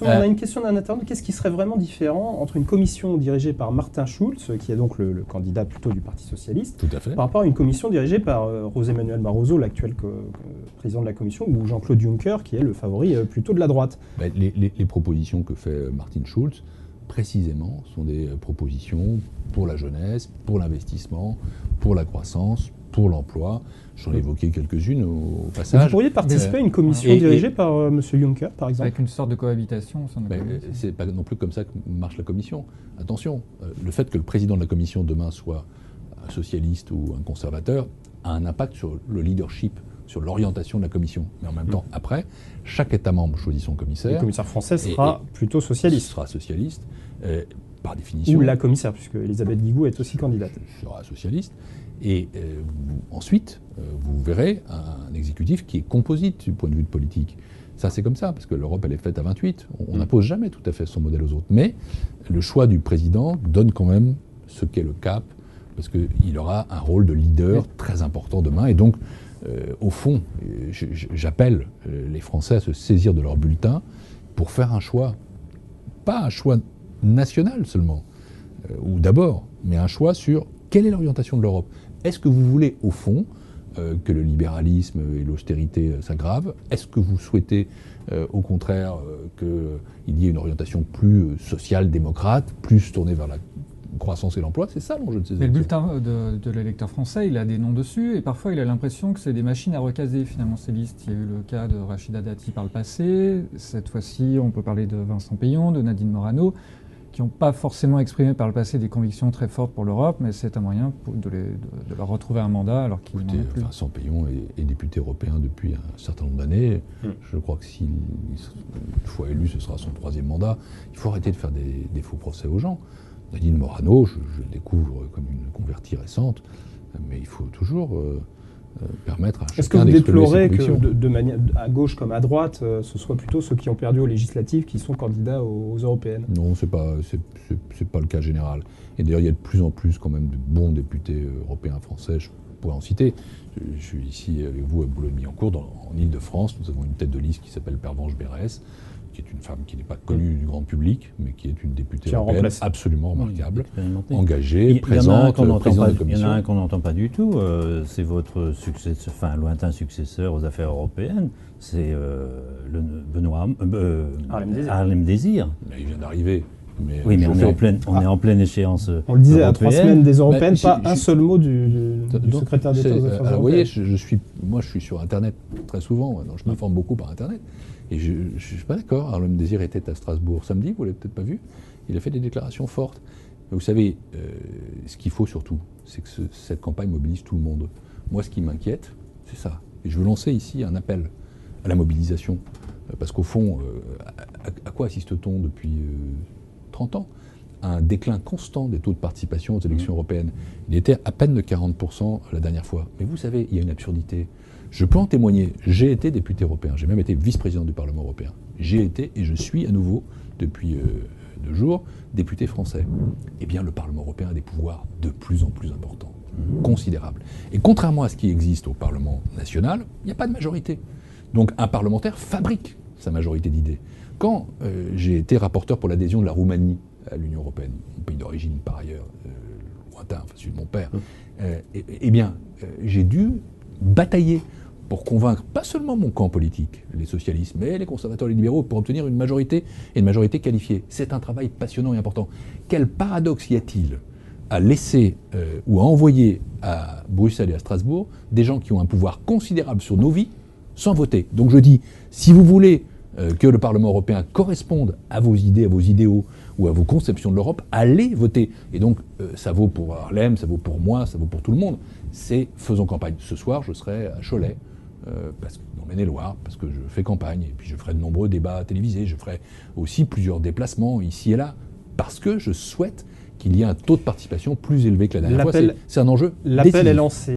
Justement, on a une question d'un internaute. Qu'est-ce qui serait vraiment différent entre une commission dirigée par Martin Schulz, qui est donc le candidat plutôt du Parti socialiste, Tout à fait. par rapport à une commission dirigée par José Manuel Barroso, l'actuel président de la commission, ou Jean-Claude Juncker, qui est le favori plutôt de la droite? Les propositions que fait Martin Schulz, précisément, sont des propositions pour la jeunesse, pour l'investissement, pour la croissance, pour l'emploi. J'en ai évoqué quelques-unes au passage. Vous pourriez participer à une commission dirigée par M. Juncker, par exemple? Avec une sorte de cohabitation au sein de la commission. C'est pas non plus comme ça que marche la commission. Attention, le fait que le président de la commission demain soit un socialiste ou un conservateur a un impact sur le leadership, sur l'orientation de la commission. Mais en même temps, après, chaque État membre choisit son commissaire. Le commissaire français sera plutôt socialiste. Sera socialiste, par définition. Ou la commissaire, puisque Elisabeth Guigou est aussi candidate. Sera socialiste. Et ensuite, vous verrez un exécutif qui est composite du point de vue de politique. Ça, c'est comme ça, parce que l'Europe, elle est faite à 28. On n'impose jamais tout à fait son modèle aux autres. Mais le choix du président donne quand même ce qu'est le cap, parce qu'il aura un rôle de leader très important demain. Et donc, au fond, j'appelle les Français à se saisir de leur bulletin pour faire un choix, pas un choix national seulement, ou d'abord, mais un choix sur quelle est l'orientation de l'Europe. Est-ce que vous voulez, au fond, que le libéralisme et l'austérité s'aggravent? Est-ce que vous souhaitez, au contraire, qu'il y ait une orientation plus social-démocrate, plus tournée vers la croissance et l'emploi? C'est ça l'enjeu de ces élections. Le bulletin de l'électeur français, il a des noms dessus, et parfois il a l'impression que c'est des machines à recaser finalement ces listes. Il y a eu le cas de Rachida Dati par le passé. Cette fois-ci, on peut parler de Vincent Peillon, de Nadine Morano, qui n'ont pas forcément exprimé par le passé des convictions très fortes pour l'Europe, mais c'est un moyen de leur retrouver un mandat alors qu'ils n'en ont plus. Vincent Peillon est député européen depuis un certain nombre d'années. Je crois que s'il une fois élu, ce sera son 3e mandat. Il faut arrêter de faire des faux procès aux gens. Nadine Morano, je le découvre comme une convertie récente, mais il faut toujours permettre à chacun. Est-ce que vous déplorez que de de manière à gauche comme à droite, ce soit plutôt ceux qui ont perdu aux législatives qui sont candidats aux européennes? Non, c'est pas le cas général. Et d'ailleurs, il y a de plus en plus quand même de bons députés européens français. Je pourrais en citer. Je suis ici avec vous à Boulogne-Billancourt, en Ile-de-France. Nous avons une tête de liste qui s'appelle Pervenche Berès, qui est une femme qui n'est pas connue du grand public, mais qui est une députée européenne absolument remarquable, engagée, présente, présidente de commission. Il y en a un qu'on n'entend pas du tout, c'est votre lointain successeur aux affaires européennes, c'est Harlem Désir. Mais il vient d'arriver. Oui, mais on est en pleine échéance. On le disait, européenne. à 3 semaines des européennes, pas un seul mot du secrétaire d'État aux affaires européennes. Vous voyez, moi je suis sur Internet très souvent, donc je m'informe beaucoup par Internet. Et je ne suis pas d'accord. Harlem Désir était à Strasbourg samedi, vous ne l'avez peut-être pas vu. Il a fait des déclarations fortes. Mais vous savez, ce qu'il faut surtout, c'est que cette campagne mobilise tout le monde. Moi, ce qui m'inquiète, c'est ça. Et je veux lancer ici un appel à la mobilisation. Parce qu'au fond, à quoi assiste-t-on depuis 30 ans? À un déclin constant des taux de participation aux élections européennes. Il était à peine de 40% la dernière fois. Mais vous savez, il y a une absurdité. Je peux en témoigner. J'ai été député européen. J'ai même été vice-président du Parlement européen. J'ai été et je suis à nouveau, depuis 2 jours, député français. Eh bien, le Parlement européen a des pouvoirs de plus en plus importants, considérables. Et contrairement à ce qui existe au Parlement national, il n'y a pas de majorité. Donc, un parlementaire fabrique sa majorité d'idées. Quand j'ai été rapporteur pour l'adhésion de la Roumanie à l'Union européenne, mon pays d'origine par ailleurs, lointain, celui de mon père, eh bien, j'ai dû batailler pour convaincre pas seulement mon camp politique, les socialistes, mais les conservateurs et les libéraux, pour obtenir une majorité, et une majorité qualifiée. C'est un travail passionnant et important. Quel paradoxe y a-t-il à laisser ou à envoyer à Bruxelles et à Strasbourg des gens qui ont un pouvoir considérable sur nos vies sans voter? Donc je dis, si vous voulez que le Parlement européen corresponde à vos idées, à vos idéaux ou à vos conceptions de l'Europe, allez voter. Et donc ça vaut pour Harlem, ça vaut pour moi, ça vaut pour tout le monde. C'est faisons campagne. Ce soir, je serai à Cholet, en Maine-et-Loire, parce que je fais campagne, et puis je ferai de nombreux débats télévisés, je ferai aussi plusieurs déplacements ici et là, parce que je souhaite qu'il y ait un taux de participation plus élevé que la dernière fois. C'est un enjeu décisif. L'appel est lancé.